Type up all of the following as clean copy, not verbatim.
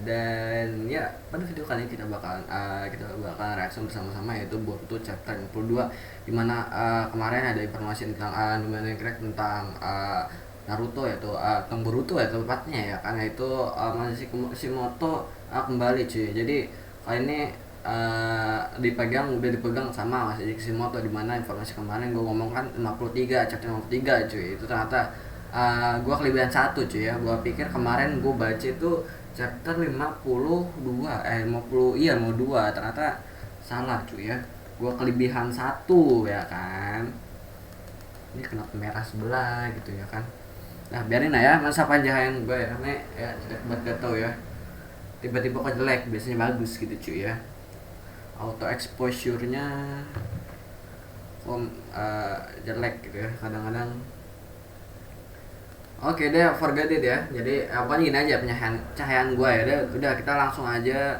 dan ya pada video kali ini kita bakalan reaction bersama-sama yaitu Boruto chapter 52 dimana kemarin ada informasi tentang dimana tentang Naruto yaitu tentang Boruto ya tepatnya ya karena itu masih Kishimoto kembali cuy. Jadi kali ini udah dipegang sama Masih Kishimoto dimana informasi kemarin gue ngomong kan 53 chapter 53 cuy itu ternyata gue kelebihan satu cuy ya. Gue pikir kemarin gue baca itu chapter 52 ternyata salah cuy ya. Gue kelebihan satu ya kan. Ini kenapa merah sebelah gitu ya kan. Nah biarin lah ya, masa panjang gue ya. Nih ya jelek banget gak tau ya. Tiba-tiba kok jelek, biasanya bagus gitu cuy ya. Auto exposure-nya jelek gitu ya kadang-kadang. Oke deh, forget it ya. Jadi pokoknya gini aja pencahayaan gue ya. Udah kita langsung aja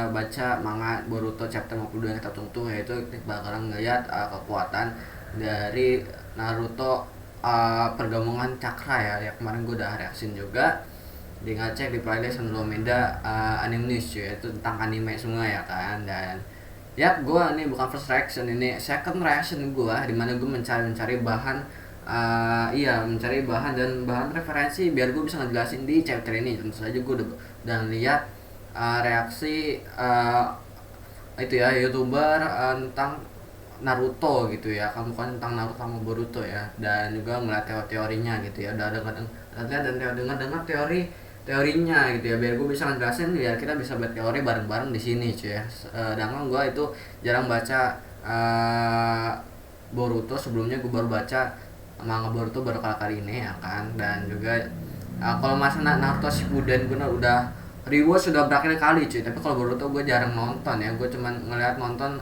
baca manga Boruto chapter 52 yang kita tunggu yaitu kita bakalan ngeliat kekuatan dari Naruto pergabungan cakra ya. Ya kemarin gue udah reaction juga. Di ngecek di playlist Andromeda anime news cuy, itu tentang anime semua ya kan. Dan ya gue ini bukan first reaction, ini second reaction gue dimana gue mencari bahan mencari bahan dan bahan referensi biar gue bisa ngejelasin di chapter ini. Tentu saja gue udah lihat reaksi itu ya youtuber tentang Naruto gitu ya, kan bukan tentang Naruto sama Boruto ya, dan juga ngeliat teorinya gitu ya. Udah dengar teorinya gitu ya biar gue bisa ngejelasin biar kita bisa buat teori bareng-bareng di sini cuy ya. Sedangkan gue itu jarang baca Boruto, sebelumnya gue baru baca manga Boruto baru kali ini ya kan. Dan juga kalau masalah Naruto Shippuden gue udah rewatch sudah berkali-kali cuy, tapi kalau Boruto gue jarang nonton ya. Gue cuman nonton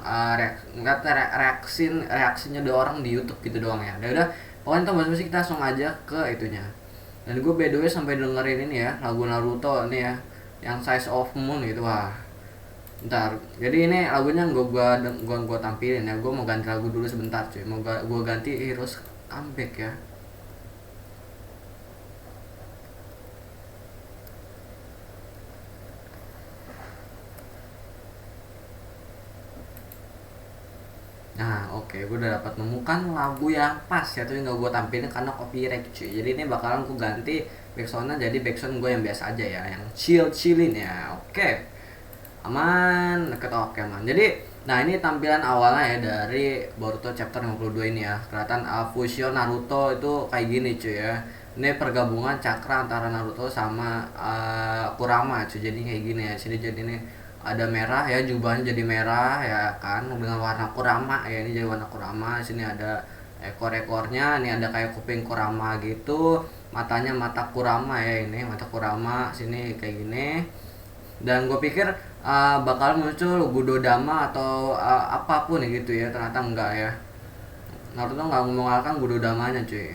reaksinya dua orang di YouTube gitu doang ya. Udah pokoknya ntar bahas kita langsung aja ke itunya. Dan gue by the way sampai dengerin ini ya lagu Naruto ini ya yang Size of Moon gitu. Wah ntar jadi ini lagunya gua tampilin ya. Gue mau ganti lagu dulu sebentar cuy, mau gue ganti Heroes Comeback ya. Nah oke, gue udah dapat menemukan lagu yang pas ya, tapi nggak gue tampilin karena copyright cuy. Jadi ini bakalan gue ganti backsoundnya jadi backsound gue yang biasa aja ya, yang chillin ya. Oke aman, deket oke aman. Jadi nah ini tampilan awalnya ya dari Boruto chapter 52 ini ya. Kelihatan fusion Naruto itu kayak gini cuy ya. Ini pergabungan cakra antara Naruto sama Kurama cuy. Jadi kayak gini ya. Sini jadi ini ada merah ya, jubahnya jadi merah ya kan dengan warna Kurama ya. Ini jadi warna Kurama. Sini ada ekor-ekornya, ini ada kayak kuping Kurama gitu. Matanya mata Kurama ya, ini mata Kurama. Sini kayak gini. Dan gue pikir bakal muncul Gudodama atau apapun gitu ya, ternyata enggak ya. Naruto nggak mengeluarkan Gudodamanya cuy,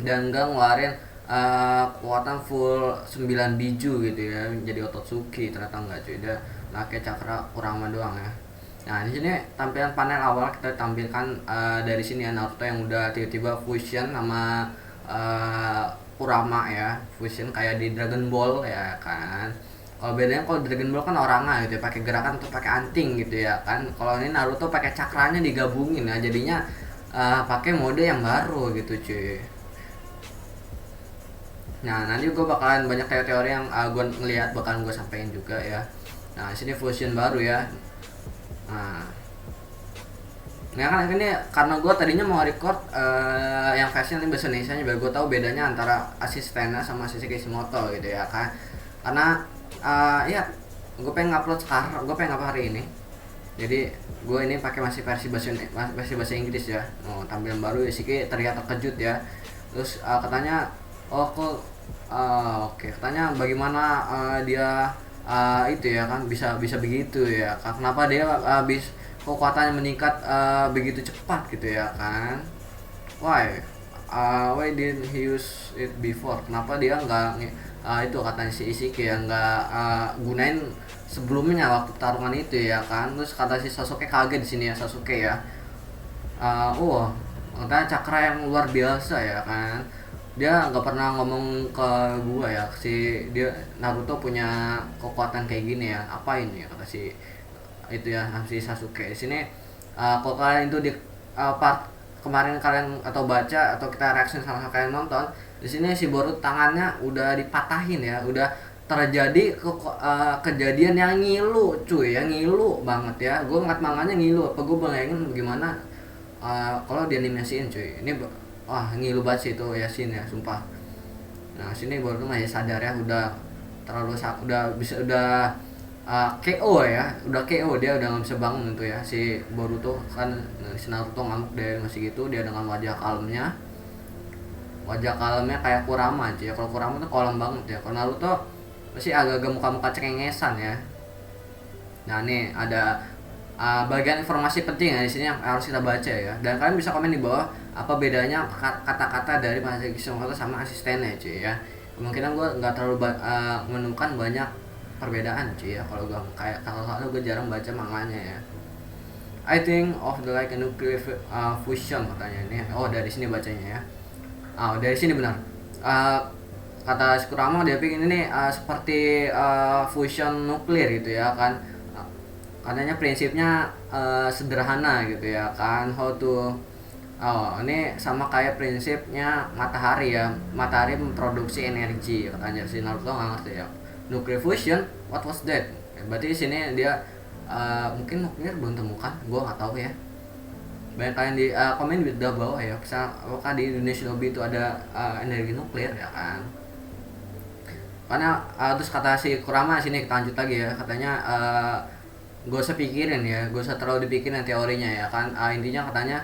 dan enggak ngeluarin kekuatan full 9 biju gitu ya jadi Otsutsuki. Ternyata enggak cuy, dia pakai cakra Kurama doang ya. Nah di sini tampilan panel awal kita tampilkan dari sini ya Naruto yang udah tiba-tiba fusion sama Kurama ya, fusion kayak di Dragon Ball ya kan. Kalau bedanya kalau Dragon Ball kan orangnya gitu ya, pakai gerakan atau pakai anting gitu ya kan. Kalau ini Naruto pakai cakranya digabungin ya, jadinya pakai mode yang baru gitu cuy. Nah nanti gue bakalan banyak teori-teori yang gue ngeliat bakalan gue sampein juga ya. Nah sini fusion baru ya. Nah kan ini karena gue tadinya mau record yang versi nanti bahasa Indonesia biar gue tahu bedanya antara asistennya sama Sisi Kishimoto gitu ya kan. Karena ya gue pengen upload hari ini. Jadi gue ini pakai masih versi bahasa Inggris ya. Tampilan baru ya, Siki terlihat terkejut ya. Terus katanya oke, katanya bagaimana dia itu ya kan bisa begitu ya. Kenapa dia kekuatannya meningkat begitu cepat gitu ya kan? Why didn't he use it before? Kenapa dia nggak itu katanya si Ishiki ya nggak gunain sebelumnya waktu pertarungan itu ya kan. Terus kata si Sasuke kaget di sini ya, Sasuke ya. Katanya cakra yang luar biasa ya kan. dia nggak pernah ngomong ke gua ya si dia Naruto punya kekuatan kayak gini ya, apa ini ya kata si itu ya si Sasuke di sini. Kalau kalian itu di part kemarin kalian atau baca atau kita reaction sama kalian nonton, di sini si Boruto tangannya udah dipatahin ya, udah terjadi kejadian yang ngilu cuy, yang ngilu banget ya. Gue ngeliat manganya ngilu, apa gue bayangin gimana kalau dianimasiin cuy. Ini wah ngilu banget sih itu Yasin ya sumpah. Nah sini baru tuh masih sadar ya, udah terlalu udah bisa udah KO ya, udah KO, dia udah nggak bisa bangun itu ya si Boruto kan. Si Naruto ngamuk deh masih gitu, dia dengan wajah kalemnya kayak Kurama aja ya. Kalau Kurama tuh kolem banget ya, kalau Naruto masih agak-agak muka-muka cengengesan ya. Nah ini ada bagian informasi penting ya di sini yang harus kita baca ya. Dan kalian bisa komen di bawah apa bedanya kata-kata dari Masaki Kishimoto sama asistennya cuy ya. Kemungkinan gue nggak terlalu menemukan banyak perbedaan cuy ya. Kalau gue kayak kalau gue jarang baca manganya ya. I think of the like a nuclear fusion katanya ini. Oh dari sini bacanya ya. Dari sini benar. Uh, Kata Kurama dia pikir ini seperti fusion nuklir gitu ya kan. Katanya prinsipnya sederhana gitu ya kan. Ini sama kayak prinsipnya matahari ya. Matahari memproduksi energi katanya. Si Naruto nggak ngerti ya. Nuclear fusion, what was that? Berarti di sini dia mungkin nuklir belum temukan, gue nggak tahu ya. Banyak kalian di komen di bawah ya, misal apakah di Indonesia Lobby itu ada energi nuklir ya kan. Karena terus kata si Kurama sini kita lanjut lagi ya, katanya gak usah pikirin ya, gak usah terlalu dipikirin teorinya ya kan. Intinya katanya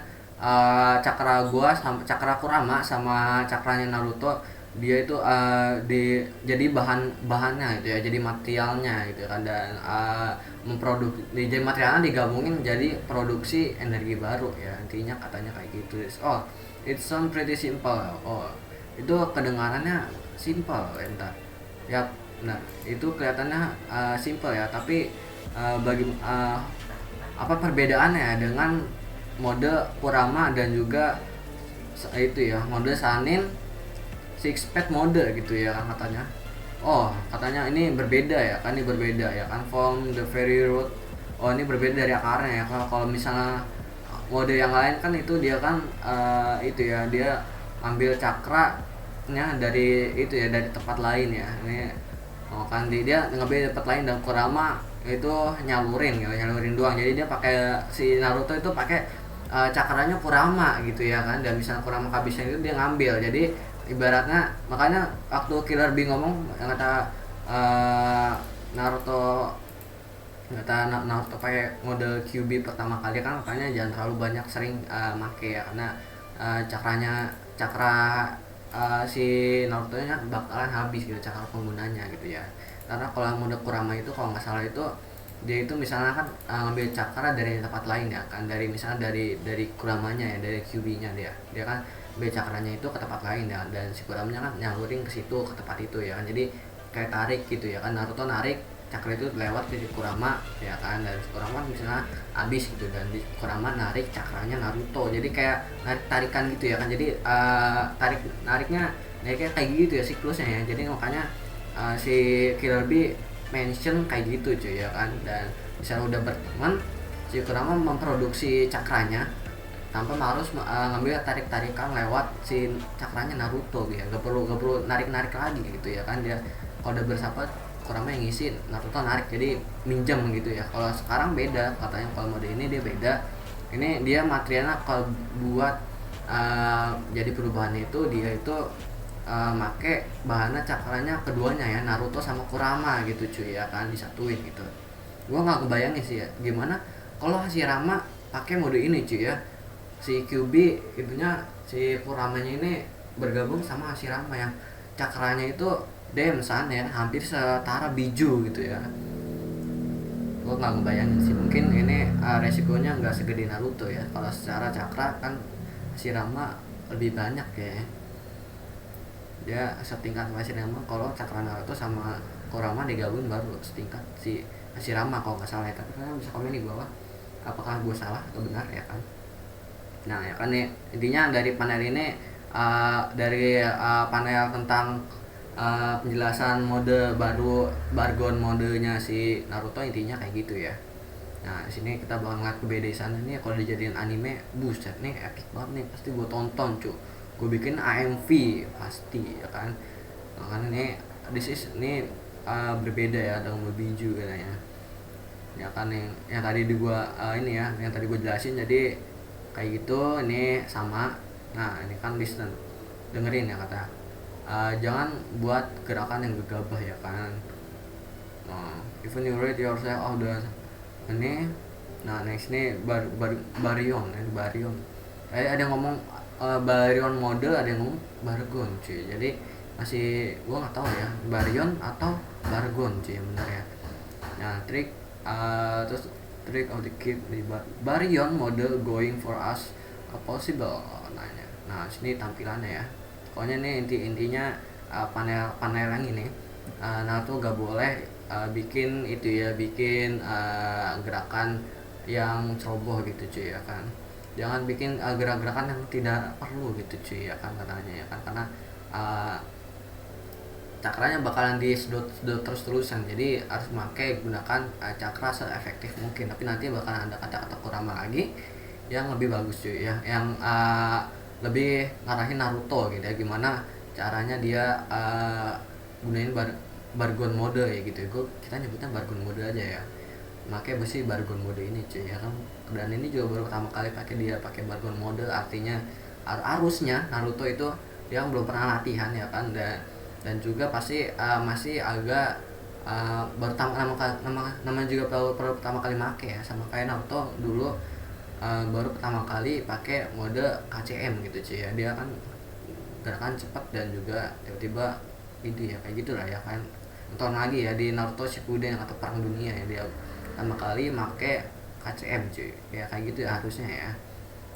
cakra gua sama cakra Kurama sama cakranya Naruto dia itu jadi bahannya gitu ya, jadi materialnya gitu kan. Dan memproduksi jadi materialnya digabungin jadi produksi energi baru ya, intinya katanya kayak gitu. Oh it sound pretty simple. Oh itu kedengarannya simple entar ya. Nah itu kelihatannya simple ya, tapi bagi apa perbedaannya dengan mode Kurama dan juga itu ya mode Sanin six pad mode gitu ya kan katanya. Oh katanya ini berbeda ya kan, ini berbeda ya kan from the very root. Oh ini berbeda dari akarnya ya. Kalau misalnya mode yang lain kan itu dia kan itu ya dia ambil cakranya dari itu ya, dari tempat lain ya. Ini kan dia ngambil tempat lain, dan Kurama itu nyalurin gitu, nyalurin doang. Jadi dia pakai si Naruto itu pakai cakranya Kurama gitu ya kan. Dan misalnya Kurama habisnya itu dia ngambil. Jadi ibaratnya makanya waktu Killer Bee ngomong yang kata Naruto pakai mode QB pertama kali kan, makanya jangan terlalu banyak sering make ya, karena cakra si Naruto nya bakalan habis gitu cakra penggunanya gitu ya. Karena kalau mode Kurama itu kalau nggak salah itu dia itu misalnya kan ngambil cakra dari tempat lain ya kan, dari misalnya dari Kuramanya ya, dari QB nya dia kan ambil cakranya itu ke tempat lain ya, dan si Kuramanya kan nyalurin ke situ, ke tempat itu ya kan. Jadi kayak tarik gitu ya kan, Naruto narik cakra itu lewat ke Kurama ya kan, dan Kurama misalnya habis gitu, dan Kurama narik cakranya Naruto. Jadi kayak tarikan gitu ya kan. Jadi nariknya kayak gitu ya siklusnya ya. Jadi makanya si Killer Bee mention kayak gitu cuy ya kan. Dan misalnya udah berteman, si Kurama memproduksi cakranya tanpa harus ngambil tarikan lewat si cakranya Naruto gitu ya. Gak perlu narik lagi gitu ya kan. Dia kalau udah bersahabat Kurama yang ngisi, Naruto narik, jadi minjem gitu ya. Kalau sekarang beda katanya, kalau mode ini dia beda. Ini dia materialnya kalau buat jadi perubahan itu dia itu make bahannya cakranya keduanya ya, Naruto sama Kurama gitu cuy ya kan, disatuin gitu. Gua nggak kebayangin sih ya gimana kalau Hashirama pakai mode ini cuy ya. Si QB itunya si Kuramanya ini bergabung sama Hashirama yang cakranya itu Demsan ya, hampir setara Biju gitu ya. Gue nggak ngebayangin sih, mungkin ini resikonya nggak segede Naruto ya. Kalau secara cakra kan Hashirama lebih banyak ya, dia setingkat sama Hashirama. Kalau cakra Naruto sama Kurama digabung baru setingkat si Hashirama kalau nggak salah ya. Tapi kalian bisa komen di bawah apakah gue salah atau benar ya kan. Nah ya kan nih intinya dari panel ini dari panel tentang penjelasan mode baru Bargon modenya si Naruto, intinya kayak gitu ya. Nah, di sini kita bakal ngeliat kebedaannya nih kalau dijadiin anime, buset nih epic banget nih, pasti gue tonton cuy. Gue bikin AMV pasti ya kan. Nah, kan ini ini berbeda ya dengan Biju katanya. Ya kan yang tadi di gua ini ya, yang tadi gue jelasin jadi kayak gitu, ini sama. Nah, ini kan listen. Dengerin ya kata. Jangan buat gerakan yang gegabah ya kan. Even you rate yourself udah ini. Nah, next nih Baryon ya, Baryon. Ada yang ngomong Baryon mode, ada yang ngomong Bargon cuy. Jadi masih gua nggak tahu ya, Baryon atau Bargon cuy yang benar ya. Nah, terus trick of the kid di Baryon mode going for us possible nanya. Nah, sini tampilannya ya. Pokoknya nih intinya panel yang ini Naruto gak boleh bikin itu ya, bikin gerakan yang ceroboh gitu cuy ya kan. Jangan bikin gerak-gerakan yang tidak perlu gitu cuy ya kan, katanya ya kan, karena cakranya bakalan disedot terus-terusan, jadi harus gunakan cakra seefektif mungkin, tapi nanti bakalan ada kata-kata Kurama lagi yang lebih bagus cuy ya, yang lebih ngarahin Naruto gitu ya, gimana caranya dia gunain Bargon mode ya gitu. Kita nyebutnya Bargon mode aja ya, makanya besi Bargon mode ini cuy ya kan. Dan ini juga baru pertama kali dia pakai Bargon mode, artinya harusnya Naruto itu dia belum pernah latihan ya kan, dan juga pasti masih agak baru nama juga baru pertama kali make ya, sama kayak Naruto dulu baru pertama kali pakai mode KCM gitu cuy ya. Dia kan gerakan cepat dan juga tiba-tiba itu ya kayak gitulah ya kan. Nonton lagi ya di Naruto Shippuden atau Perang Dunia ya, dia pertama kali make KCM cuy ya, kayak gitu ya harusnya ya.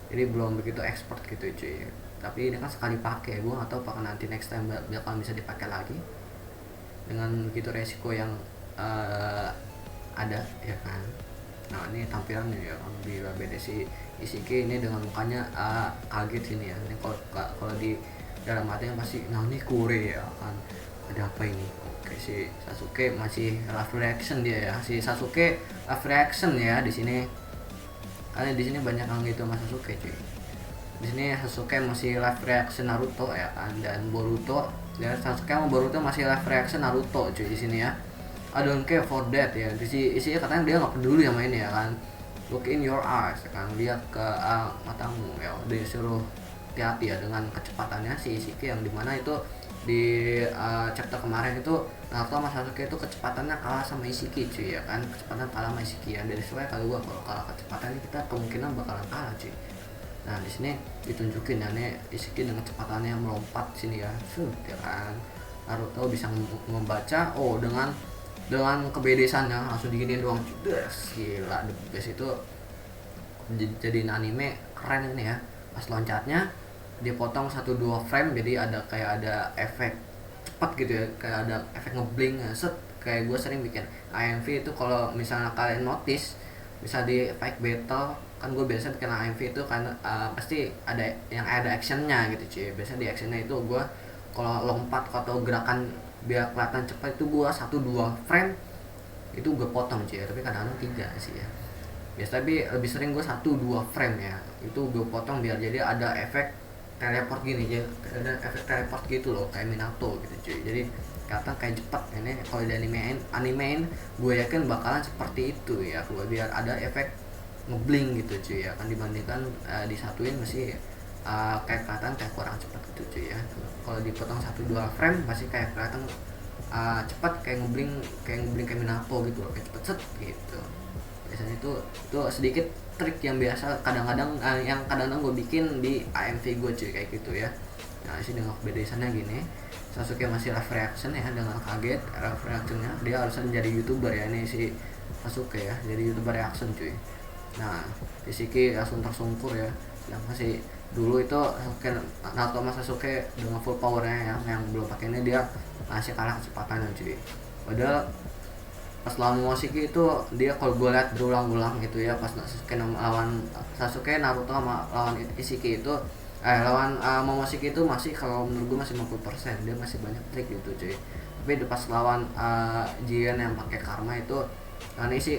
Jadi belum begitu expert gitu cuy, tapi ini kan sekali pakai, gue nggak tahu apakah nanti next time bakal bisa dipakai lagi dengan begitu resiko yang ada ya kan. Nah, ini tampilannya ya, bila beda si Ishiki ini dengan mukanya kaget sini ya. Ini kalau di dalam hatinya pasti nah ini kure ya kan, ada apa ini. Oke, si Sasuke masih live reaction dia ya, si Sasuke live reaction ya di sini, karena di sini banyak yang gitu mas Sasuke cuy. Di sini Sasuke masih live reaction Naruto ya kan, dan Boruto ya, Sasuke sama Boruto masih live reaction Naruto cuy di sini ya. I don't care for that ya. Isinya katanya dia nggak peduli sama ini ya kan. Look in your eyes ya kan, lihat ke matamu ya. Dia suruh hati-hati ya dengan kecepatannya si Ishiki, yang dimana itu di chapter kemarin itu Naruto sama Sasuke itu kecepatannya kalah sama Ishiki cuy ya kan. Kecepatan kalah sama Ishiki ya. Dari soalnya kalau kalah kecepatannya kita kemungkinan bakalan kalah cuy. Nah, di sini ditunjukin ya nih Ishiki dengan kecepatannya melompat sini ya. Ya kan. Naruto bisa membaca dengan kebedaannya langsung diginiin doang. Gila, the best itu jadi anime keren ini ya. Pas loncatnya dipotong 1-2 frame, jadi kayak ada efek cepat gitu ya, kayak ada efek ngeblink set. Kayak gue sering bikin AMV itu, kalau misalnya kalian notice bisa di fight battle kan, gue biasa bikin AMV itu kan pasti ada actionnya gitu cuy. Biasanya di actionnya itu gue kalau lompat atau gerakan biar kelihatan cepat itu gue 1-2 frame itu gue potong cuy, tapi kadang-kadang 3 sih ya biasa, tapi lebih sering gue 1-2 frame ya itu gue potong biar jadi ada efek teleport gini aja, ada efek teleport gitu loh kayak Minato gitu cuy. Jadi kata kayak cepat ini kalau di animein gue yakin bakalan seperti itu ya, gue biar ada efek ngeblink gitu cuy ya kan, dibandingkan disatuin masih kayak kelihatan kayak kurang cepat gitu cuy ya. Kalau dipotong 1-2 frame masih kayak kelihatan cepat, kayak ngeblink kayak Minato gitu loh, kayak cepet set gitu. Biasanya itu sedikit trik yang biasa kadang-kadang yang kadang-kadang gue bikin di AMV gue cuy kayak gitu ya. Nah, sini dengan kebedaannya gini, Sasuke masih live reaction ya, dengan kaget live reactionnya, dia harusnya menjadi YouTuber ya ini si Sasuke ya, jadi YouTuber reaction cuy. Nah, Ishiki langsung tersungkur ya, yang masih dulu itu Naruto sama Sasuke dengan full powernya ya, yang belum pakai ini dia masih kalah kecepatannya cuy. Padahal pas lawan Momoshiki itu dia kalau gue lihat berulang-ulang gitu ya, pas Sasuke lawan Naruto sama lawan Ishiki itu Lawan Momoshiki itu masih, kalau menurut gue masih 50%, dia masih banyak trik gitu cuy. Tapi pas lawan Jian yang pakai karma itu,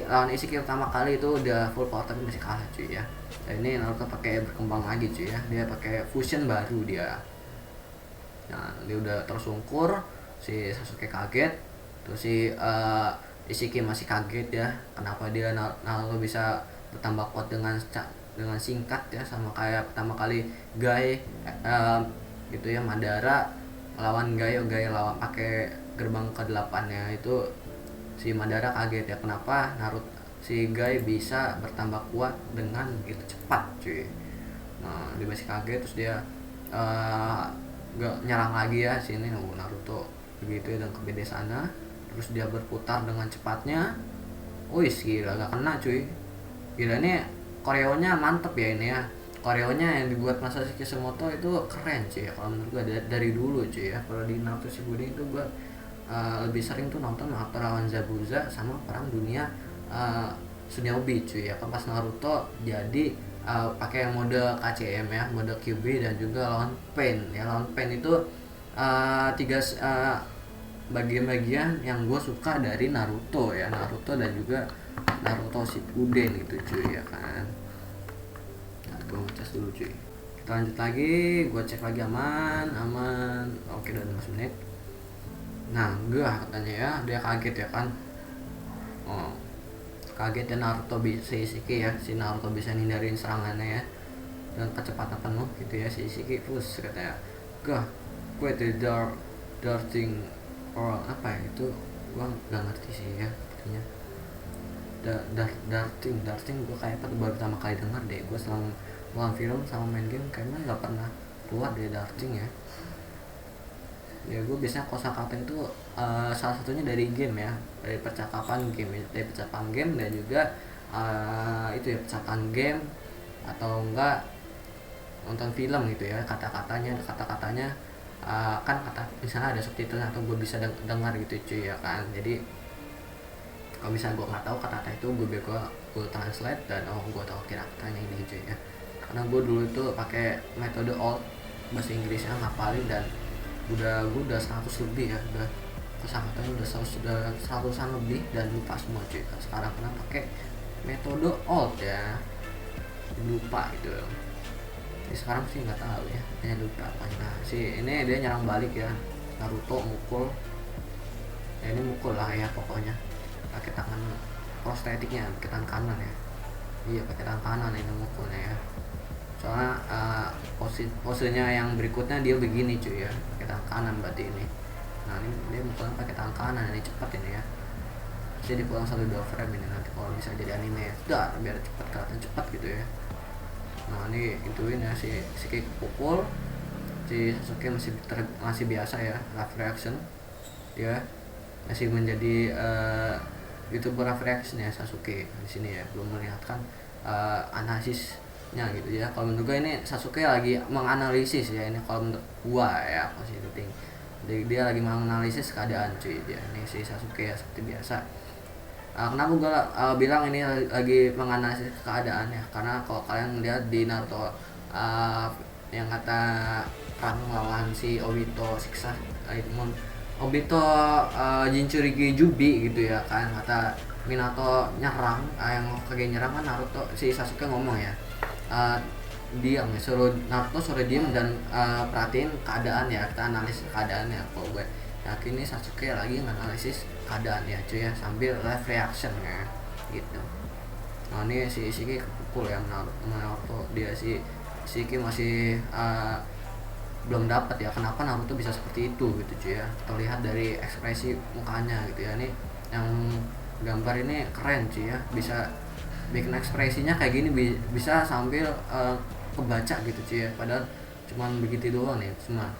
lawan Ishiki pertama kali itu udah full power tapi masih kalah cuy ya. Dan ini Naruto pakai berkembang lagi cuy ya, dia pakai fusion baru dia. Nah dia udah tersungkur, si Sasuke kaget, terus si Ishiki masih kaget ya, kenapa dia Naruto bisa bertambah kuat dengan singkat ya, sama kayak pertama kali Gai gitu ya, Madara lawan Gai lawan pakai gerbang ke-8 nya itu, si Madara kaget ya kenapa Naruto si Gai bisa bertambah kuat dengan gitu cepat cuy. Nah dia masih kaget, terus dia gak nyerang lagi ya sini Naruto begitu ya, dan ke sana, terus dia berputar dengan cepatnya. Wih gila, gak kena cuy. Gila ini koreonya mantep ya ini ya. Koreonya yang dibuat Masashi Kishimoto itu keren cuy ya, kalau menurut gue dari dulu cuy ya. Kalau di Naruto Shippuden itu gue lebih sering tuh nonton Naruto lawan Zabuza sama Perang Dunia Shinobi cuy ya. Kan pas Naruto jadi pakai mode KCM ya, mode QB, dan juga lawan Pain ya. Lawan Pain itu tiga bagian-bagian yang gue suka dari Naruto ya, Naruto dan juga Naruto Shippuden gitu cuy ya kan. Nah, gue ngecas dulu cuy. Kita lanjut lagi, gue cek lagi aman. Oke, udah 15 menit. Nah, gue katanya ya, dia kaget ya kan. Oh, kaget ya Naruto bisa Ishiki ya, si Naruto bisa hindarin serangannya ya dengan kecepatan penuh gitu ya. Si Ishiki terus katanya, gue itu darting or apa ya itu, gue nggak ngerti sih ya artinya. Darting gue kayak baru pertama kali denger deh. Gue selama nonton film sama main game kayaknya nggak pernah keluar dari darting ya. Ya gue biasanya kosakata itu salah satunya dari game ya, dari percakapan game dan juga itu ya, percakapan game atau enggak nonton film gitu ya, kata-katanya kan kata misalnya ada subtitle atau gue bisa dengar gitu cuy ya kan. Jadi kalau misalnya gue nggak tahu kata-kata itu, gue translate dan gue tahu kira-katanya ini cuy ya. Karena gue dulu itu pakai metode old, bahasa Inggrisnya ngapalin, dan gue udah 100 lebih ya, udah kosakatanya udah 100-an lebih dan lupa semua cuy. Sekarang pernah pakai metode old ya, lupa gitu. Jadi sekarang sih nggak tahu ya, hanya lupa apa. Nah si ini dia nyerang balik ya, Naruto mukul ya, ini mukul lah ya pokoknya pakai tangan prostetiknya, pakai tangan kanan ya. Iya pakai tangan kanan ini mukulnya ya, soalnya posenya yang berikutnya dia begini cuy ya, pakai tangan kanan berarti ini. Nah ini dia mukulnya pakai tangan kanan, ini cepat ini ya. Jadi pulang 1-2 frame ini nanti kalau bisa jadi anime ya, biar cepat, kelihatan cepat gitu ya. Nah ini ituin ya, si Ishiki pukul, si Sasuke masih biasa ya, live reaction ya, masih menjadi youtuber live reaction ya Sasuke di sini ya, belum melihatkan analisisnya gitu ya. Kalau menurut gue ini Sasuke lagi menganalisis ya, ini kalau menurut gua ya positif. Jadi dia lagi menganalisis keadaan cuy dia. Ini si Sasuke ya seperti biasa. Kenapa gue bilang ini lagi menganalisis keadaan ya, karena kalau kalian lihat di Naruto yang kata perang lawan si Obito siksa Obito Jinchuriki Jubi gitu ya kan, kata Minato nyerang, yang kagak nyerang kan Naruto, si Sasuke ngomong ya, diam ya, suruh diam dan perhatiin keadaan ya, kita analisis keadaan ya. Kalau gue yakin nih Sasuke lagi nganalisis keadaan ya cuy ya, sambil live reaction ya gitu. Nah ini si Ishiki kepukul ya Naruto, dia si Ishiki masih belum dapat ya kenapa Naruto bisa seperti itu gitu cuy ya, terlihat dari ekspresi mukanya gitu ya. Ini yang gambar ini keren cuy ya, bisa bikin ekspresinya kayak gini, bisa sambil kebaca gitu cuy ya, padahal cuman begitu doang nih,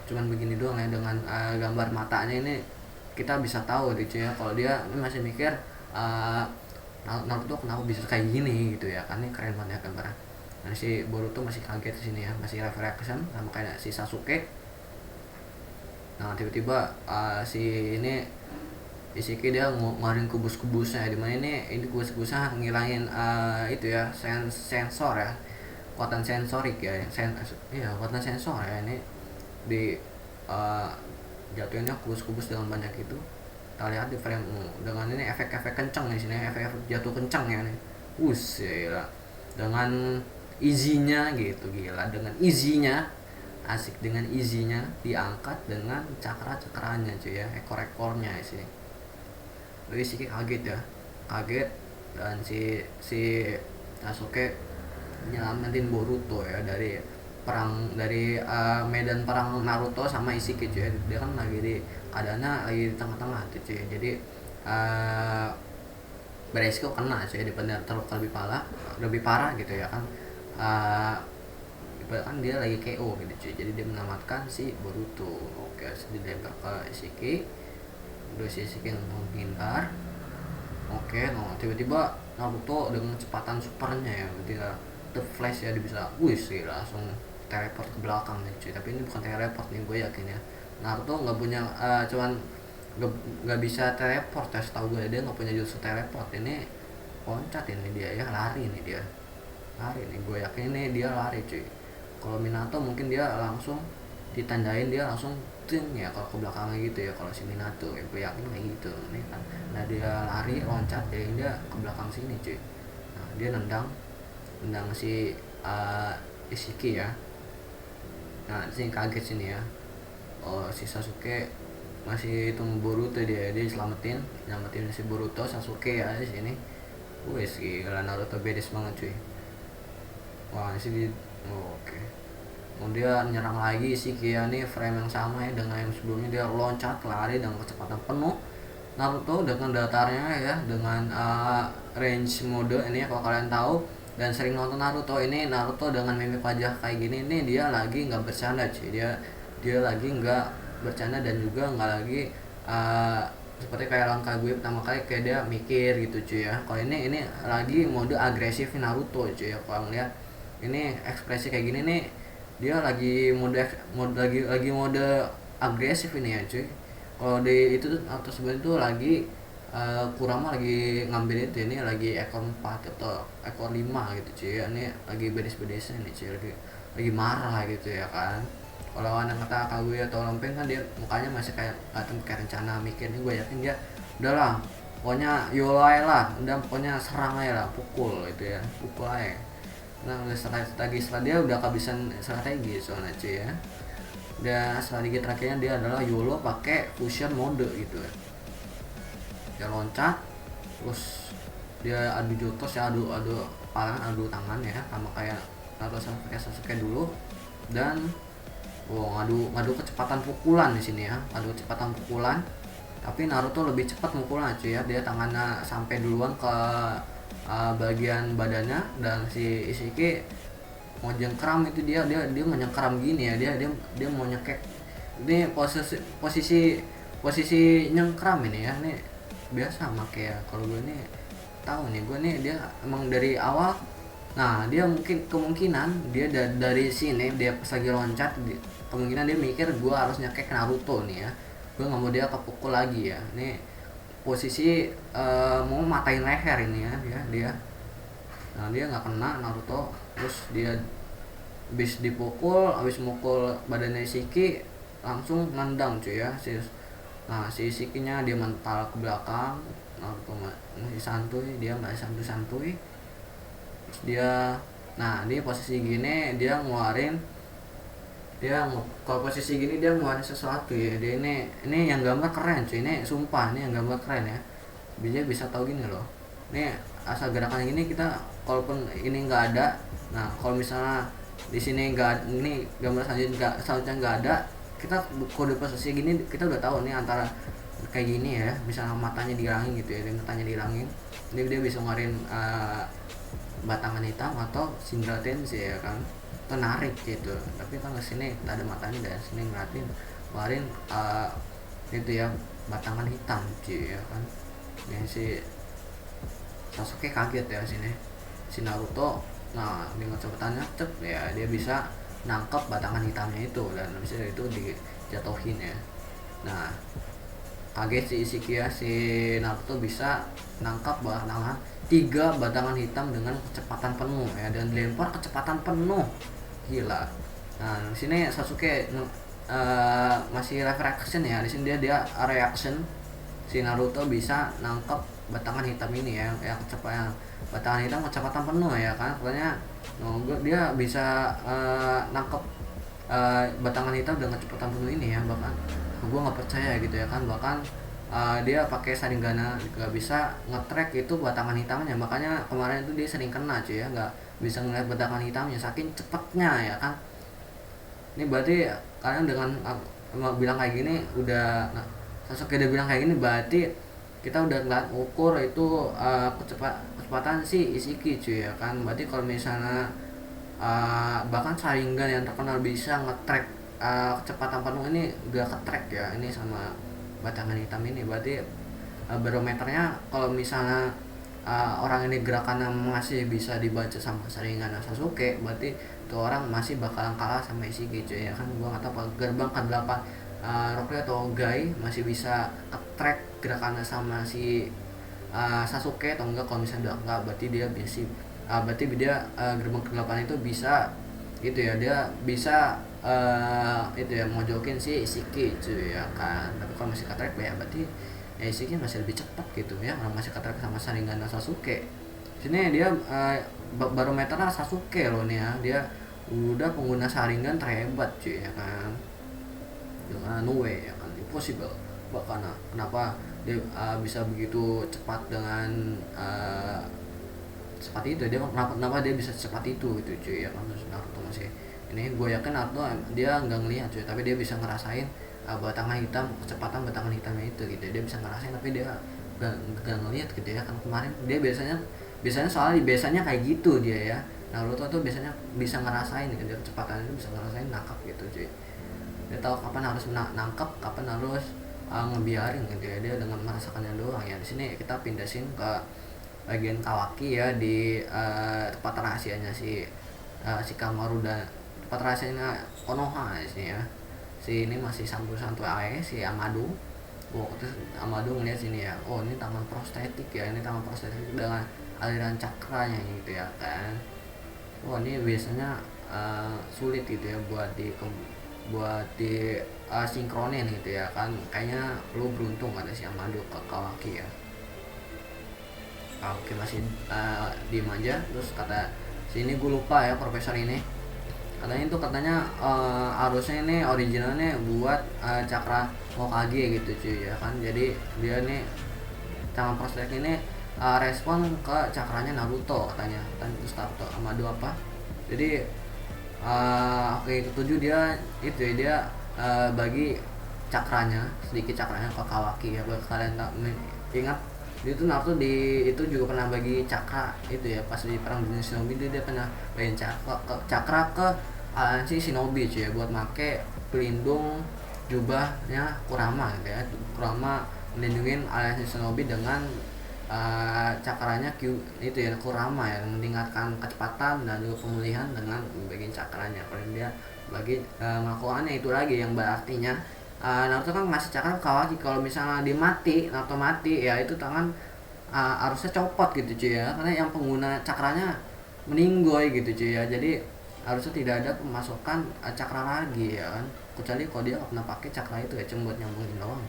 cuman begini doang ya, dengan gambar matanya ini kita bisa tahu gitu cuy ya, kalau dia ini masih mikir Naruto kenapa bisa kayak gini gitu ya kan. Ini keren banget ya gambarnya. Nah si Boruto masih kaget di sini ya, masih reaction sama kayak si Sasuke. Nah tiba-tiba si ini Ishiki dia ngeluarin kubus-kubusnya, dimana ini kubus-kubusnya ngilangin itu ya sensor ya, kekuatan sensorik ya, iya kekuatan sensor ya ini di uh, jatuhinnya kubus-kubus dengan banyak itu. Kita lihat di frame dengan ini efek-efek kencang di sini, efek-efek jatuh kencang ya nih. Gila. Dengan easy-nya gitu, gila dengan easy-nya, asik dengan easy-nya diangkat dengan cakra-cakranya cuy ya, ekor-ekornya sih. Jadi sih kaget ya, kaget. Dan si Sasuke nyelamatin Boruto ya dari medan perang Naruto sama Ishiki cuy ya. Dia kan lagi di keadaannya lagi di tengah-tengah tuh cuy, jadi uh, beresiko kena cuy, daripada terluka lebih parah gitu ya kan. uh, kan dia lagi KO gitu cuy, jadi dia menyelamatkan si Boruto. Oke, dilempar ke Ishiki, terus Ishiki menghindar. Oke, no tiba-tiba Naruto dengan kecepatan supernya ya, ketika The Flash ya, dia bisa sih langsung teleport ke belakang nih cuy. Tapi ini bukan teleport nih, gue yakin ya Naruto nggak punya cuman nggak bisa teleport ya, setahu gue dia nggak punya jurus teleport. Ini loncat ini dia ya, lari nih dia, lari nih, gue yakin ini dia lari cuy. Kalau Minato mungkin dia langsung ditandain, dia langsung ting ya kalau ke belakangnya gitu ya, kalau si Minato ya gue yakin kayak gitu nih kan. Nah dia lari loncat, jadi dia ke belakang sini cuy. Nah dia nendang si Ishiki ya. Nah sini kaget sini ya, oh si Sasuke masih itu Boruto, dia nyelamatin si Boruto, Sasuke ya di sini. Wes gila, Naruto beres banget cuy. Wah sih oke. Kemudian nyerang lagi si Kia nih, frame yang sama ya dengan yang sebelumnya, dia loncat lari dengan kecepatan penuh. Naruto dengan datarnya ya, dengan range mode ini ya, kalau kalian tahu dan sering nonton Naruto ini, Naruto dengan mimik wajah kayak gini nih, dia lagi nggak bercanda cuy, dia lagi nggak bercanda dan juga nggak lagi seperti kayak langkah gue pertama kali kayak dia mikir gitu cuy ya. Kalau ini lagi mode agresif Naruto cuy ya, kalau ngeliat ini ekspresi kayak gini nih, dia lagi lagi mode agresif ini ya cuy. Kalau di itu atau sebenarnya itu lagi Kurama lagi ngambil itu, ini lagi ekor 4 atau ekor 5 gitu cuy ya. Ini lagi bedes-bedesnya nih cuy, lagi marah gitu ya kan. Kalau anak kata Kaguya atau Lempeng kan dia mukanya masih kayak rencana mikir nih, gue yakin dia udahlah pokoknya yolai lah, udah pokoknya serang aja lah, pukul itu ya, pukul aja. Nah strategi setelah dia udah kehabisan strategi soalnya cuy ya. Dan strategi terakhirnya dia adalah YOLO pakai fusion mode gitu ya. Dia loncat, terus dia adu jotos ya, adu tangan ya, sama kayak Naruto sama kayak Sasuke dulu. Dan ngadu kecepatan pukulan di sini ya, ngadu kecepatan pukulan. Tapi Naruto lebih cepat mukulnya cuy ya, dia tangannya sampai duluan ke bagian badannya, dan si Ishiki mau jengkram itu dia menyengkram gini ya, dia mau nyekek. Ini posisi nyengkram ini ya, ini biasa make ya. Kalau gue nih tahu nih, gue nih dia emang dari awal. Nah dia kemungkinan dia dari sini dia pas lagi loncat, kemungkinan dia mikir gue harus nyekek Naruto nih ya, gue nggak mau dia kepukul lagi ya. Ini posisi mau matain leher ini ya dia. Nah dia nggak kena Naruto, terus dia habis mukul badannya Ishiki, langsung nendang cuy ya. Nah si Ishikinya dia mental ke belakang, Naruto masih santuy, dia masih santuy. Terus nah di posisi gini dia ngeluarin, kalau posisi gini dia ngeluarin sesuatu ya. Dia ini yang gambar keren cuy, ini sumpah ini yang gambar keren ya. Dia bisa tahu gini loh, ini asal gerakan gini kita, kalaupun ini nggak ada, nah kalau misalnya di sini nggak, ini gambar selanjutnya nggak ada, kita kode posisi gini kita udah tahu nih antara kayak gini ya. Misalnya matanya dihilangin gitu ya, matanya dihilangin, ini dia bisa ngeluarin batangan hitam atau Shinra Tensei ya kan, menarik gitu. Tapi kan kesini kita ada matanya, dan sini ngeluarin itu ya, batangan hitam cuy ya kan. Ini si Sasuke kaget ya sini, si Naruto. Nah dengan cepatannya ya dia bisa nangkep batangan hitamnya itu, dan habis itu dijatuhin ya. Nah kaget si Ishiki ya, si Naruto bisa nangkap batangan 3 batangan hitam dengan kecepatan penuh ya, dan dilempar kecepatan penuh, gila. Nah di sini Sasuke masih live reaction ya, di sini dia reaction, si Naruto bisa nangkep batangan hitam ini ya, yang kecepatan batangan hitam kecepatan penuh ya kan, katanya dia bisa nangkep batangan hitam dengan kecepatan penuh ini ya, bahkan gue nggak percaya gitu ya kan, bahkan dia pakai Sharingana nggak bisa nge-track itu batangan hitamnya, makanya kemarin itu dia sering kena cuy ya, nggak bisa ngeliat batangan hitamnya saking cepetnya ya kan. Ini berarti kalian dengan bilang kayak gini udah, nah, Sasuke udah bilang kayak gini berarti kita udah ngeliat ukur itu kecepatan si Ishiki cuy ya kan. Berarti kalau misalnya bahkan Sharingan yang terkenal bisa nge-track kecepatan penuh ini gak ke-track ya ini sama batangan hitam ini, berarti barometernya kalau misalnya orang ini gerakannya masih bisa dibaca sama Sharingan Sasuke, berarti itu orang masih bakalan kalah sama Ishiki cuy ya kan. Gua nggak tahu gerbang ke-8 Rock Lee atau Gai masih bisa ke-track gerakannya sama si Sasuke atau enggak. Kalau misalnya enggak berarti dia berarti dia gerbang ke-8 itu bisa gitu ya, dia bisa itu ya mojokin si Ishiki cuy ya kan. Tapi kalau masih ke-track ya berarti ya Ishiki masih lebih cepat gitu ya, orang masih ke-track sama Sharingan Sasuke. Sini dia barometernya Sasuke loh nih ya, dia udah pengguna Sharingan terhebat cuy ya kan, dengan no way ya kan, impossible. Bahkan kenapa dia bisa begitu cepat dengan cepat itu, dia kenapa dia bisa cepat itu gitu cuy ya kan. Naruto masih ini, gue yakin Naruto dia nggak ngelihat cuy, tapi dia bisa ngerasain batangan hitam, kecepatan batangan hitamnya itu gitu, dia bisa ngerasain tapi dia gak ngelihat gitu ya kan. Kemarin dia biasanya soalnya biasanya kayak gitu dia ya, Naruto tuh biasanya bisa ngerasain gitu, kecepatan itu bisa ngerasain nangkap gitu cuy. Dia tahu kapan harus nangkap, kapan harus ngebiarin gitu ya, dia dengan merasakannya doang ya. Di sini kita pindahin ke bagian Kawaki ya, di tempat rahasianya si Kamaru dan tempat rahasianya Konoha di sini ya. Si ini masih santuy-santuy aja si Amado. Terus Amado ngeliat sini ya, oh ini tangan prostetik ya, ini tangan prostetik dengan aliran cakranya gitu ya kan. Wah ini biasanya sulit gitu ya buat di sinkronin gitu ya kan. Kayaknya lu beruntung ada si Amado ke Kawaki ya. Kawaki masih diem aja. Terus kata sini gue lupa ya profesor ini, katanya harusnya ini originalnya buat cakra Hokage gitu cuy ya kan. Jadi dia nih tangan prostetik ini respon ke cakranya Naruto katanya. Terus Naruto Amado apa, jadi oke ketujuh dia itu ya, dia bagi sedikit cakranya ke Kawaki ya. Buat kalian tak ingat itu Naruto itu juga pernah bagi cakra itu ya, pas di perang dunia shinobi dia pernah bagi cakra ke si shinobi cuy ya, buat make pelindung jubahnya Kurama gitu ya. Kurama melindungin aliansi shinobi dengan cakranya itu ya Kurama ya, meningkatkan kecepatan dan juga pemulihan dengan bagian cakranya. Kalau dia bagi melakukannya itu lagi yang berartinya Naruto kan ngasih cakra Kawaki, kalau misalnya Naruto mati ya itu tangan harusnya copot gitu cuy ya, karena yang pengguna cakranya meninggoy gitu cuy ya. Jadi harusnya tidak ada pemasukan cakra lagi ya kan, kecuali kalau dia nggak pernah pakai cakra itu ya, cuma buat nyambungin doang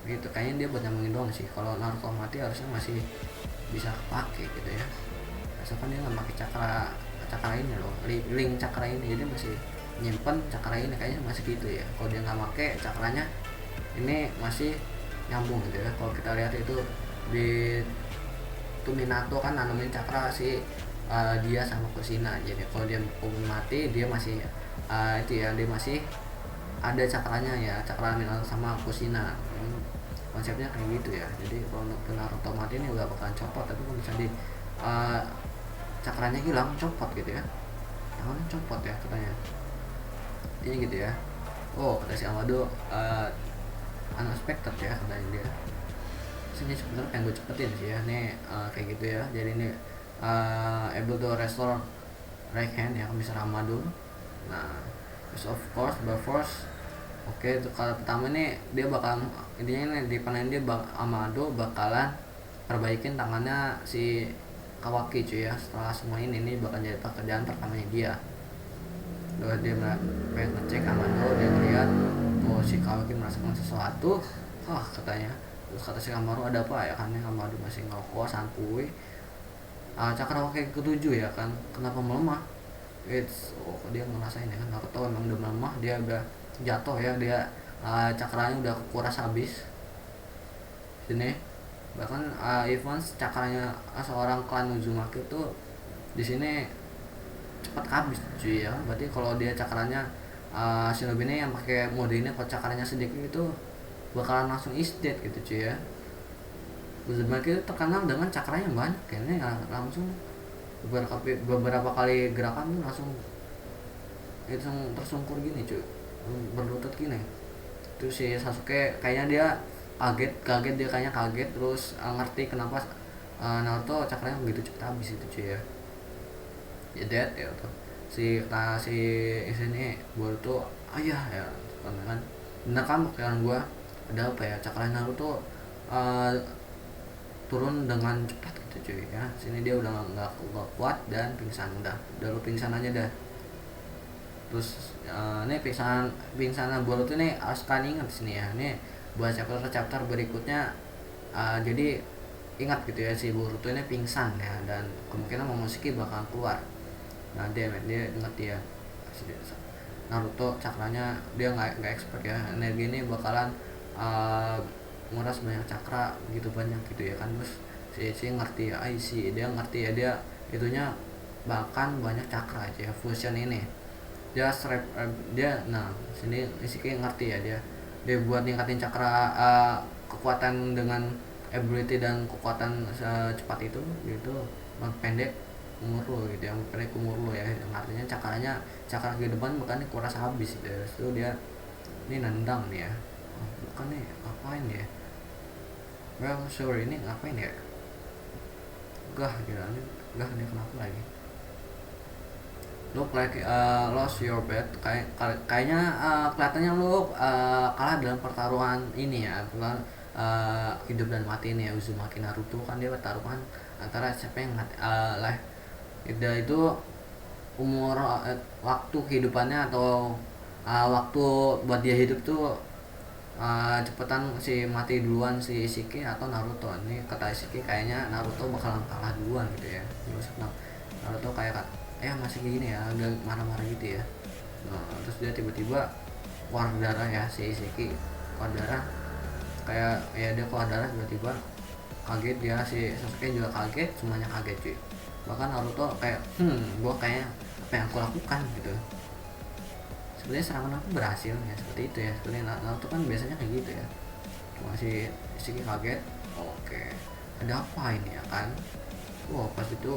gitu. Kayaknya dia buat nyambungin doang sih. Kalau Naruto mati harusnya masih bisa pakai gitu ya, asalkan dia nggak pakai cakra ini loh, link cakra ini, jadi masih nyimpen cakra ini kayaknya masih gitu ya. Kalau dia nggak pakai cakranya ini masih nyambung gitu ya. Kalau kita lihat itu di Minato kan nanamin cakra si dia sama Kushina, jadi kalau dia mati dia masih itu ya, dia masih ada cakranya ya, cakra Minato sama Kushina. Konsepnya kayak gitu ya. Jadi kalau Naruto mati ini udah bakalan copot, tapi kalau misalnya di cakranya hilang copot gitu ya, tangannya copot ya katanya ini gitu ya. Oh kata si Amado unexpected ya katanya dia. Sini sebenarnya pengen gue cepetin sih ya nih kayak gitu ya. Jadi ini able to restore right hand ya, bisa Amado. Nah terus of course by force Oke, itu kalau pertama nih dia bakal intinya nih di panen dia Amado bakalan perbaikin tangannya si Kawaki cuy ya. Setelah semua ini bakal jadi pekerjaan pertamanya dia. Terus dia pengen ngecek Amado, dia ngeliat oh si Kawaki merasakan sesuatu, katanya. Terus kata si Amado ada apa ya kan, Amado masih ngerokok santuy. Cakra Kawaki ketujuh ya kan, kenapa melemah? Dia ngerasain ya kan, Naruto emang udah melemah, dia udah jatuh ya, dia cakranya udah kuras habis sini. Bahkan Evans cakranya seorang klan Uzumaki tuh di sini cepat habis cuy ya. Berarti kalau dia cakranya Shinobi ini yang pakai mode ini, kalau cakranya sedikit itu bakalan langsung is dead gitu cuy ya. Uzumaki itu terkenal dengan cakranya banyak kayaknya ya, langsung beberapa kali gerakan tuh langsung itu tersungkur gini cuy, berlutut gini. Terus si Sasuke kayaknya dia kaget dia kayaknya kaget, terus ngerti kenapa Naruto cakranya begitu cepat habis itu cuy ya. Ya dead ya tuh si sini Boruto ayah ya kan, bener kan pikiran gua, ada apa ya, cakranya Naruto uh, turun dengan cepat gitu cuy ya. Sini dia udah nggak kuat dan pingsan, udah lu pingsan aja dah. Terus ini pingsan Boruto ini harus kan ingat sini ya, ini buat chapter berikutnya. Jadi ingat gitu ya, si Boruto ini pingsan ya, dan kemungkinan Momoshiki bakal keluar. Nah dia ingat dia Naruto cakranya dia nggak expect ya, energi ini bakalan nguras banyak cakra gitu banyak gitu ya kan. Terus si ngerti ya, dia ngerti ya, dia itunya bahkan banyak cakra aja ya, fusion ini dia nah sini Ishiki ngerti ya, dia buat ningkatin cakra kekuatan dengan ability dan kekuatan cepat itu gitu, pendek umur lo gitu ya, pendek umur lo ya, yang artinya cakra kehidupan bukan kuras habis gitu ya. Terus dia ini nendang nih ya, bukan nih ngapain ya, well sorry ini ngapain ya, gah gitu nih kenapa lagi, look like lost your bet, kayaknya kelihatannya lo kalah dalam pertaruhan ini ya, hidup dan mati ini ya. Uzumaki Naruto kan dia pertaruhan antara siapa yang itu umur waktu kehidupannya atau waktu buat dia hidup tuh cepetan si mati duluan, si Ishiki atau Naruto. Ini kata Ishiki kayaknya Naruto bakalan kalah duluan gitu ya. Terus Naruto kayak masih gini ya, udah marah-marah gitu ya. Nah, terus dia tiba-tiba keluar darah ya, si Ishiki keluar darah, kayak ya dia keluar darah tiba-tiba kaget dia, si Sasuke juga kaget, semuanya kaget cuy. Bahkan Naruto kayak gua kayak apa yang aku lakukan gitu. Sebenarnya serangan aku berhasil ya, seperti itu ya. Sebenarnya Naruto kan biasanya kayak gitu ya. Cuma si Ishiki kaget, oke ada apa ini ya kan. Pas itu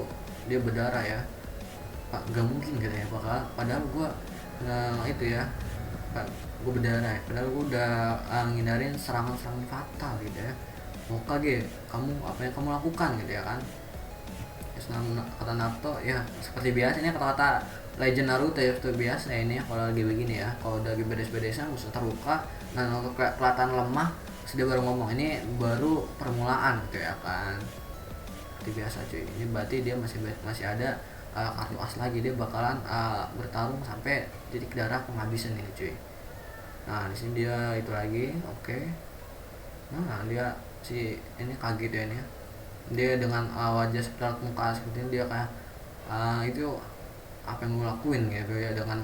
dia berdarah ya, gak mungkin gitu ya, padahal gue itu ya, gue berdarah ya, padahal gue udah ngindarin serangan-serangan fatal gitu ya. Hokage, kamu apa yang kamu lakukan gitu ya kan. Terus kata Naruto ya seperti biasa, ini kata-kata legend Naruto ya, seperti biasa ya ini kalau lagi begini ya, kalau udah lagi bedes-bedesan musuh terluka, nah kelihatan lemah, terus dia baru ngomong ini baru permulaan gitu ya kan. Seperti biasa cuy, ini berarti dia masih ada kartu as lagi, dia bakalan bertarung sampai titik darah penghabisan ini cuy. Nah di sini dia itu lagi, oke. Nah dia si ini kaget ya ini, dia dengan wajah seperti muka seperti ini, dia kayak itu apa yang gue lakuin gitu ya, dengan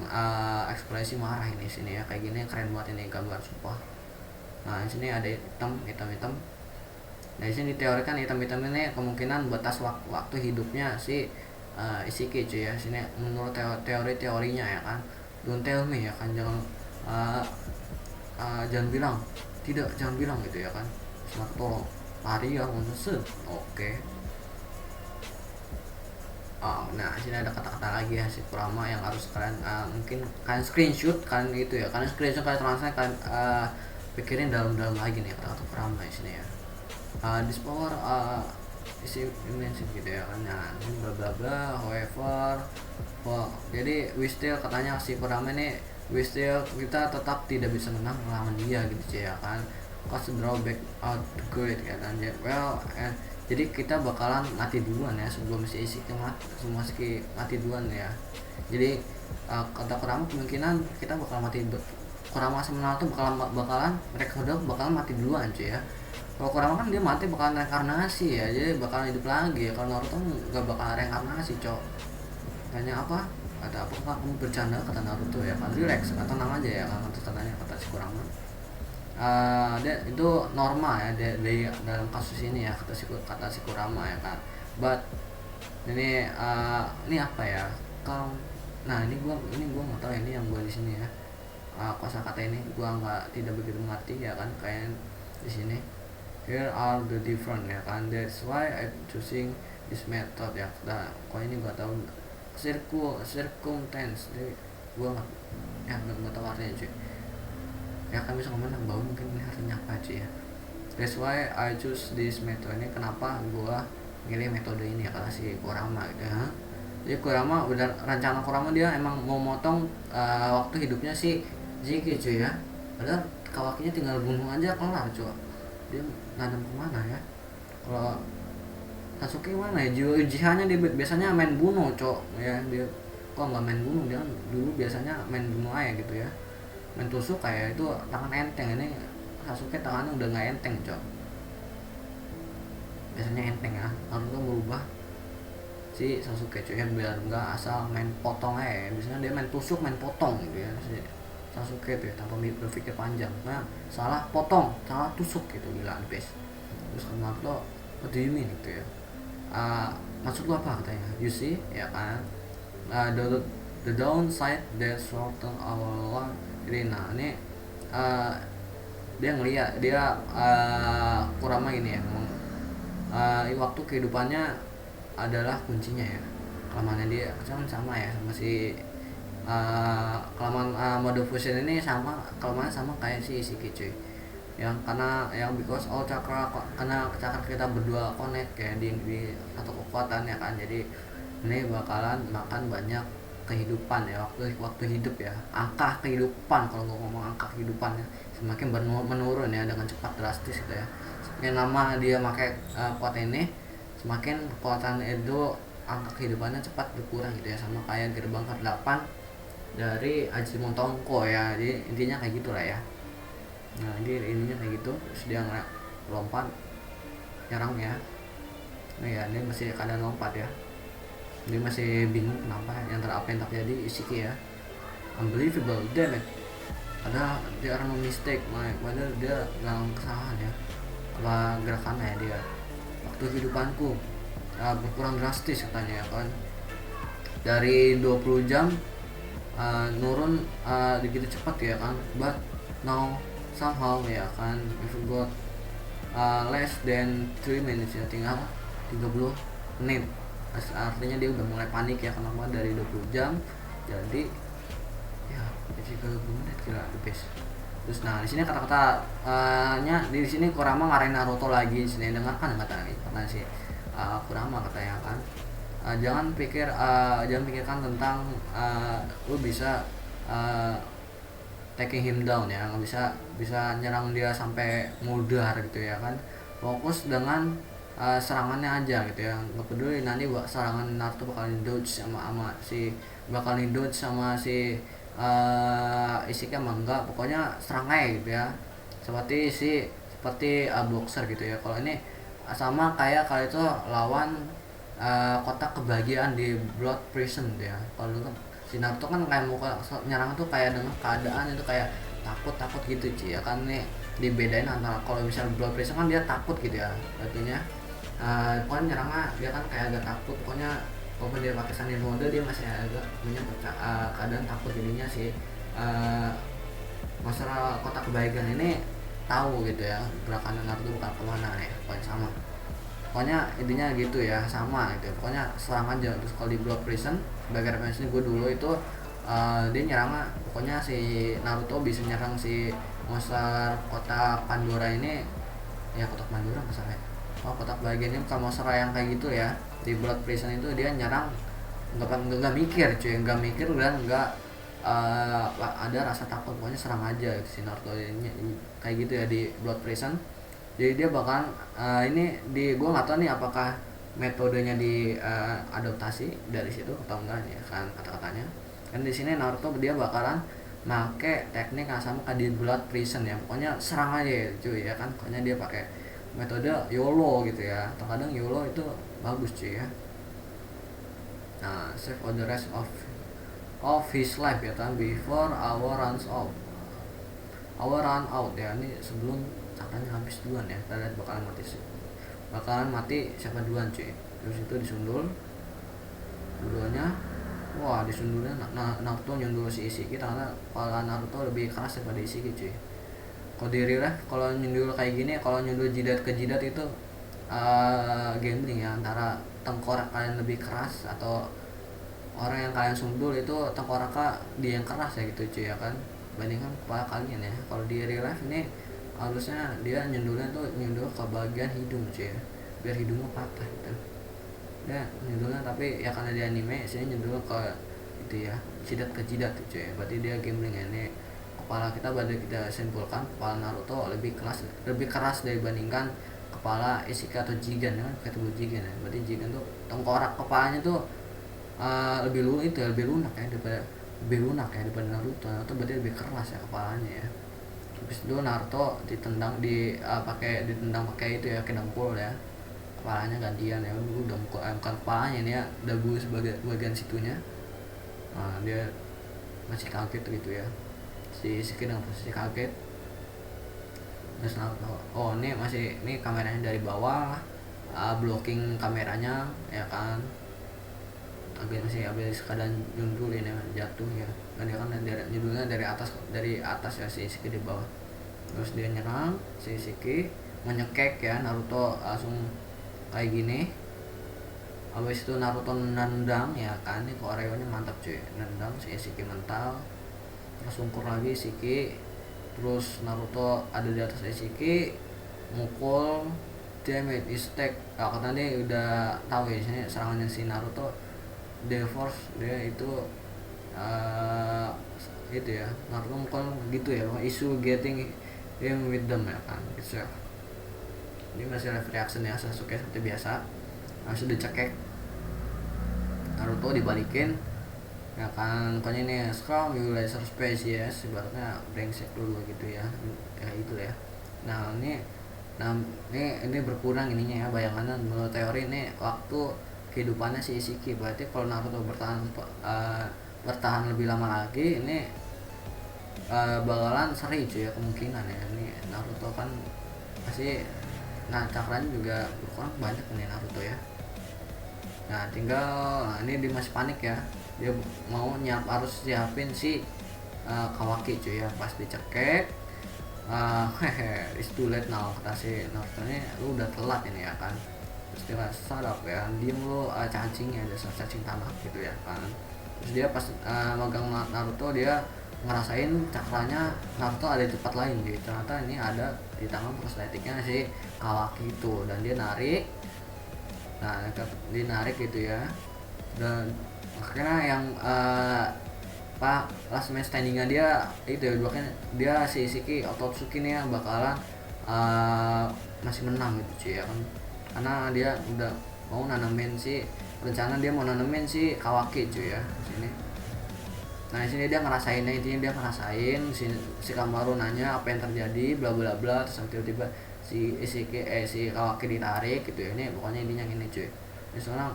ekspresi marah ini sini ya, kayak gini keren banget ini gambar sumpah. Nah di sini ada hitam. Nah di sini diteorikan hitam ini kemungkinan batas waktu hidupnya si Ishiki cuy ya. Sini menurut teorinya ya kan, don't tell me ya kan, jangan bilang gitu ya kan, selamat tolong lari ya untuk oke. Nah sini ada kata-kata lagi ya si Kurama yang harus kalian mungkin kalian screenshot kalian itu ya, kalian screenshot kalian translate kalian pikirin dalam lagi nih kata-kata Kurama di sini ya. This power isi immense gitu ya kan. Nah ini bla bla bla, however jadi we still, katanya si Kurama ini kita tetap tidak bisa menang melawan dia gitu cuy ya kan, cause drawback out good kan ya. Jadi kita bakalan mati duluan ya sebelum si Isiki semua mati duluan ya. Jadi kata Kurama kemungkinan kita bakal mati, Kurama sama Naruto bakalan mereka udah bakalan mati duluan cuy ya. Kalau Kurama kan dia mati bakalan reinkarnasi ya, jadi bakalan hidup lagi ya. Kalau Naruto nggak bakal reinkarnasi cok. Tanya apa? Kata apakah kamu bercanda, kata Naruto ya kan, relax, tenang aja ya kan, terus katanya kata si Kurama. Itu normal ya dari dalam kasus ini ya, kata si Kurama ya kan. But ini apa ya, kalau gua nggak tahu ini yang gua di sini ya, kosakata ini gua tidak begitu mengerti ya kan, kayak di sini here are the different ya kan, that's why I choosing this method ya. Nah kok ini gua tahu circumstance, jadi gua nggak tahu artinya cuy ya kan, bisa ngomong bau mungkin ini artinya apa cuy ya. That's why I choose this method, ini kenapa gua milih metode ini ya, kata si Kurama gitu ya. Jadi Kurama udah, rencana Kurama dia emang mau motong waktu hidupnya si Ziki cuy ya, padahal kawakinya tinggal bunuh aja kelar cuy. Dia ngadem kemana ya, kalau Sasuke mana ya, Uchiha-nya dia biasanya main bunuh cok ya, dia kok nggak main bunuh, dia kan dulu biasanya main bunuh aja gitu ya, main tusuk kayak itu tangan enteng. Ini Sasuke tangannya udah nggak enteng cok, biasanya enteng ya. Naruto berubah si Sasuke cuy ya, biar nggak asal main potong aja ya. Biasanya dia main tusuk main potong gitu ya si Sasuke tuh ya, tanpa berpikir panjang. Nah salah potong, salah tusuk gitu, gila best. Terus Naruto, what do you mean gitu ya, maksud lu apa katanya, you see ya kan, the downside that shorten our life. Jadi ini dia ngeliat, dia Kurama gini ya, waktu kehidupannya adalah kuncinya ya. Kelamannya dia kan sama ya sama si kelamaan mode fusion ini kelamannya sama kayak si Ishiki cuy, yang because all karena cakra kita berdua connect kayak di satu kekuatan ya kan. Jadi ini bakalan makan banyak kehidupan ya, waktu hidup ya, angka kehidupan. Kalau ngomong angka kehidupannya semakin menurun ya dengan cepat drastis gitu ya. Semakin lama dia pakai kekuatan ini, semakin kekuatan itu angka kehidupannya cepat berkurang gitu ya, sama kayak gerbang ke-8 dari Ajimon Tongko ya. Jadi intinya kayak gitulah ya. Nah ini ininya kayak gitu, terus dia lompat nyerang ya. Nah ya dia masih keadaan lompat ya, dia masih bingung kenapa apa yang terjadi Ishiki ya. Unbelievable, damn it, ada dia orang mistake, padahal dia melakukan kesalahan ya, apa gerakannya ya dia. Waktu kehidupanku berkurang drastis katanya ya kan, dari 20 jam nurun begitu cepat ya kan. But now somehow ya kan, if you got less than 3 minutes ya, tinggal 30 menit. Artinya dia udah mulai panik ya, kenapa dari 20 jam jadi ya 30 menit, gila the best. Terus nah di sini kata-kata nya di sini Kurama ngarahin Naruto lagi di sini, dengarkan kata si Kurama katanya kan, jangan pikirkan tentang lu bisa taking him down ya, nggak bisa nyerang dia sampai mudar gitu ya kan. Fokus dengan serangannya aja gitu ya, nggak peduli nanti serangan Naruto bakal dodge sama si Ishiki emang enggak, pokoknya serang aja gitu ya, seperti boxer gitu ya. Kalau ini sama kayak kalau itu lawan kotak kebahagiaan di Blood Prison gitu ya. Kalau dulu kan si Naruto kan kayak mau nyerang tuh kayak dengan keadaan itu kayak takut gitu sih ya kan. Nih dibedain antara kalau misalnya Blood Prison kan dia takut gitu ya, artinya pokoknya nyerangnya dia kan kayak agak takut, pokoknya walaupun dia pakai Sannin mode dia masih agak punya keadaan takut. Jadinya si masalah kotak kebahagiaan ini tahu gitu ya gerakan Naruto bukan kemana ya, pokoknya sama, pokoknya intinya gitu ya, sama gitu, pokoknya serang aja. Terus kalau di Blood Prison sebagai referensi gue dulu itu dia nyerang, pokoknya si Naruto bisa nyerang si monster kotak Pandora ini ya, kotak Pandora nggak salah ya, kotak bagian ini bukan monster yang kayak gitu ya. Di Blood Prison itu dia nyerang nggak mikir cuy, nggak mikir dan nggak ada rasa takut, pokoknya serang aja si Naruto ini kayak gitu ya di Blood Prison. Jadi dia bakalan ini di gue nggak tahu nih apakah metodenya di adaptasi dari situ atau enggak ya kan kata-katanya. Kan di sini Naruto dia bakalan make teknik yang sama kayak di Blood Prison ya, pokoknya serang aja ya cuy ya kan, pokoknya dia pakai metode YOLO gitu ya. Terkadang YOLO itu bagus cuy ya. Nah, save all the rest of his life ya kan before our run out ya, ini sebelum katanya habis duluan ya, kita lihat bakalan mati siapa duluan cuy. Terus itu disundul duluannya, wah disundulnya Naruto nyundul si Ishiki, karena kepala Naruto lebih keras daripada Ishiki cuy. Kalau di real life kalau nyundul kayak gini, kalau nyundul jidat ke jidat itu gambling ya, antara tengkorak kalian lebih keras atau orang yang kalian sundul itu tengkoraknya dia yang keras ya gitu cuy ya kan, bandingkan kepala kalian ya. Kalau di real life ini harusnya dia nyundulnya tuh nyundul ke bagian hidung cuy ya, biar hidungnya patah gitu ya nyundulnya. Tapi ya karena di anime sini nyundul ke itu ya, jidat ke jidat tuh cuy, berarti dia gambling ya. Ini kepala kita, berarti kita simpulkan kepala Naruto lebih keras dibandingkan kepala Ishiki atau Jigen ya kan, ketemu Jigen ya. Berarti Jigen tuh tengkorak kepalanya tuh lebih lunak ya daripada Naruto. Naruto berarti lebih keras ya kepalanya ya. Habis itu Naruto ditendang ditendang pakai itu ya, ke dengkul ya, kepalanya gantian ya, dulu dengkul bukan kepalanya ini ya, dagu sebagai bagian situnya. Nah, dia masih kaget gitu ya, si Sasuke dengan posisi kaget. Terus Naruto, oh ini kameranya dari bawah, blocking kameranya ya kan, habis keadaan nyundulin ya, jatuh ya kan, dia kan nyundulnya dari atas ya si Ishiki di bawah. Terus dia nyerang si Ishiki, menyekek ya, Naruto langsung kayak gini. Habis itu Naruto nendang ya kan, ini koreonya mantap cuy, nendang si Ishiki mental, terus sungkur lagi Ishiki, terus Naruto ada di atas Ishiki, mukul, damage istek. Karena dia udah tahu ya sini serangannya si Naruto Force, dia itu itu ya, Naruto mukul gitu ya, isu getting him with them ya kan gitu ya. Ini masih live reaction ya Sasuke seperti biasa, langsung dicekek, Naruto dibalikin ya kan, pokoknya ini strong you laser species, ibaratnya brengsek dulu gitu ya, kayak itu ya. Nah ini berkurang ininya ya bayangannya, menurut teori ini waktu kehidupannya si Ishiki. Berarti kalau Naruto bertahan lebih lama lagi, ini bakalan seri cuy ya kemungkinan ya. Ini Naruto kan pasti, nah cakranya juga berkurang banyak nih Naruto ya. Nah ini dia masih panik ya, dia mau harus siapin si Kawaki cuy ya. Pas dicekek, it's too late now, kata si Naruto ini, lu udah telat ini ya kan. Terus dia sadap ya, diem lu, cacingnya dasar cacing tanah gitu ya kan. Terus dia pas megang Naruto, dia ngerasain cakranya Naruto ada di tempat lain gitu. Ternyata ini ada di tangan prosthetiknya si Kawaki itu, dan dia narik, gitu ya. Dan akhirnya yang last man standingnya dia itu ya, bahkan dia si Ishiki Otsutsuki nih yang bakalan masih menang gitu cuy ya kan, karena dia udah mau nanamin dia mau nanamin si Kawaki cuy ya di sini. Nah di sini dia ngerasain si Kamaru nanya apa yang terjadi bla bla bla, terus tiba-tiba si Kawaki ditarik gitu ya. Ini pokoknya intinya gini cuy, ini soalnya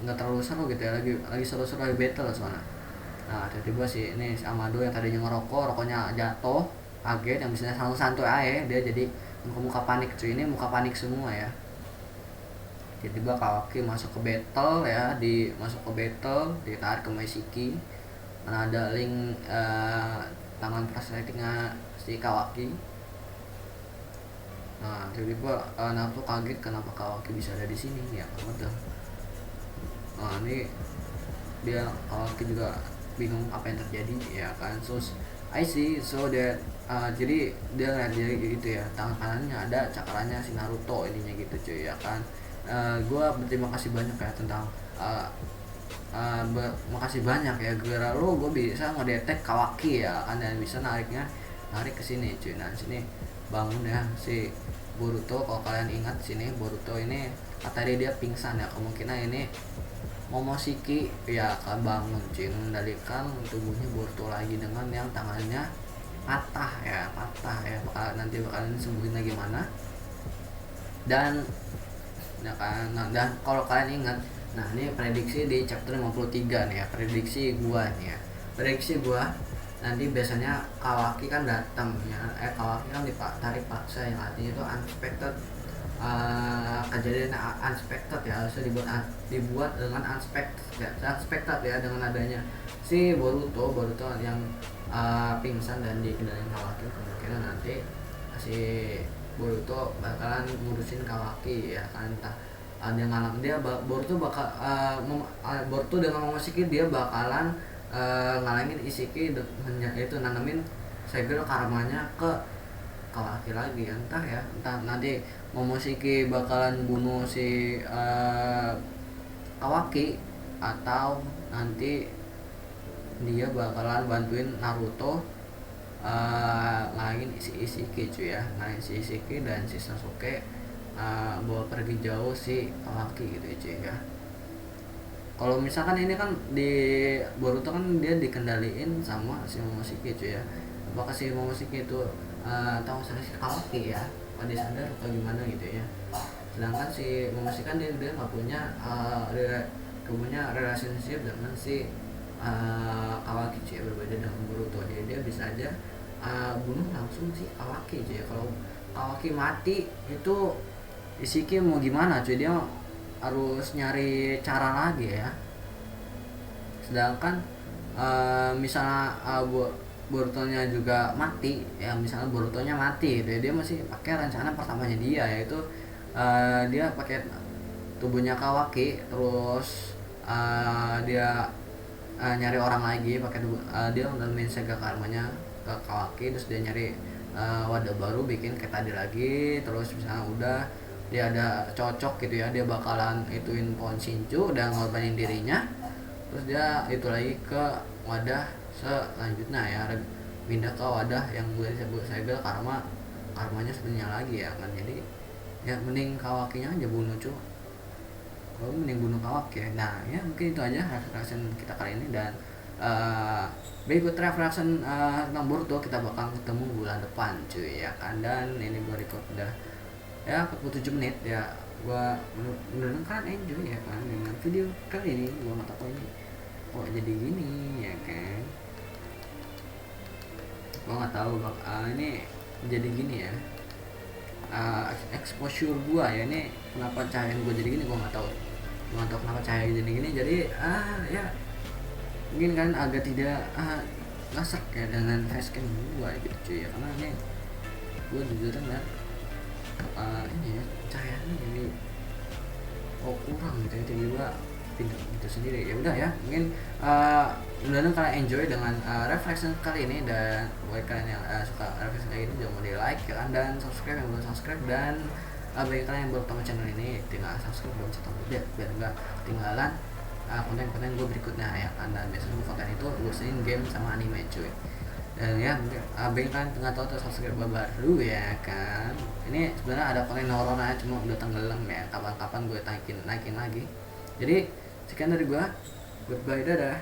nggak terlalu seru gitu ya, lagi seru-seru lagi battle soalnya. Nah tiba-tiba si Amado yang tadinya rokoknya jatuh, kaget, yang misalnya santai aja dia jadi muka panik cuy. Ini muka panik semua ya. Tiba-tiba Kawaki masuk ke battle ya, ditarik ke Ishiki, karena ada link tangan prosthetiknya si Kawaki. Nah tiba-tiba Naruto kaget kenapa Kawaki bisa ada di sini ya betul. Nah ini dia Kawaki juga bingung apa yang terjadi ya kan. So I see, so that jadi dia ngeliat dia gitu ya, tangan kanannya ada cakranya si Naruto, ininya gitu cuy ya kan. Gue berterima kasih banyak ya tentang makasih banyak ya gara lo gue bisa ngedetek Kawaki ya kan, dan bisa narik ke sini cuy. Nah sini bangun ya si Boruto. Kalau kalian ingat sini Boruto ini kata dia pingsan ya, kemungkinan ini Momoshiki ya akan bangun cuy, mengendalikan tubuhnya Boruto lagi dengan yang tangannya patah ya, nanti bakalan sembuhin lagi mana. Dan dan kalau kalian ingat, nah ini prediksi di chapter 53 nih ya, prediksi gua nanti biasanya Kawaki kan datang ya, Kawaki kan ditarik paksa yang artinya itu unexpected, kejadian unexpected ya, harusnya dibuat dengan unexpected ya, dengan adanya si Boruto yang pingsan dan dikendalikan Kawaki. Kemungkinan nanti si Boruto bakalan ngurusin Kawaki ya kan, entah dia Boruto dengan Momoshiki dia bakalan ngalangin Isiki itu nanamin segel karmanya ke Kawaki lagi, entah nanti Momoshiki bakalan bunuh si Kawaki, atau nanti dia bakalan bantuin Naruto ngalangin si Isiki cuy ya, ngalangin si Isiki dan si Sasuke bawa pergi jauh si Kawaki gitu ya cuy ya. Kalau misalkan ini kan di Boruto kan dia dikendaliin sama si Momoshiki cuy ya, apakah si Momoshiki itu tahu si Kawaki ya, apa dia sadar atau gimana gitu ya. Sedangkan si Momoshiki kan dia nggak punya relationship dengan si Kawaki cuy, berbeda dengan Boruto. Jadi dia bisa aja bunuh langsung si Kawaki cuy. Kalau Kawaki mati itu Isiki mau gimana cuy, dia harus nyari cara lagi ya. Sedangkan misalnya Borutonya juga mati ya, misalnya Borutonya mati gitu ya, dia masih pakai rencana pertamanya dia, yaitu dia pakai tubuhnya Kawaki, terus dia nyari orang lagi pakai dia ngalamin sega karmanya ke Kawaki, terus dia nyari wadah baru bikin kayak tadi lagi. Terus misalnya udah dia ada cocok gitu ya, dia bakalan ituin pohon Shinju dan ngorbanin dirinya, terus dia itu lagi ke wadah selanjutnya ya, pindah ke wadah yang gue sebut segel karmanya sebenarnya lagi ya kan. Jadi ya mending Kawakinya aja bunuh cuy, kalau mending bunuh Kawaki ya. Nah ya mungkin itu aja reaction kita kali ini, dan berikut reaction tentang Boruto kita bakal ketemu bulan depan cuy ya kan. Dan ini gue record udah ya 47 menit ya, gua bener-bener kan enjoy ya kan dengan video kali ini. Gua nggak tahu ini kok jadi gini ya kan, gua nggak tahu ini jadi gini ya, exposure gua ya ini kenapa cahaya gua jadi gini, gua nggak tahu kenapa cahaya jadi gini. Jadi ya mungkin kan agak tidak ngasek ya dengan facecam gua gitu cuy ya, karena ini gua jujur kan ini ya cahayanya jadi kurang gitu ya, tiba-tiba pindah gitu sendiri. Ya udah ya, mungkin mudah-mudahan kalian enjoy dengan reflection kali ini, dan buat kalian yang suka reflection kayak gini jangan lupa di like ya kan, dan subscribe yang belum subscribe, dan bagi kalian yang baru tahu channel ini tinggal subscribe belum biar nggak ketinggalan konten-konten gue berikutnya ya kan. Dan biasanya konten itu gue sering game sama anime cuy. Dan ya bagi kalian nggak tahu tuh subscribe baru ya kan, ini sebenarnya ada konten horor aja cuma udah tenggelam ya, kapan-kapan gue naikin lagi. Jadi sekian dari gue, goodbye, dadah.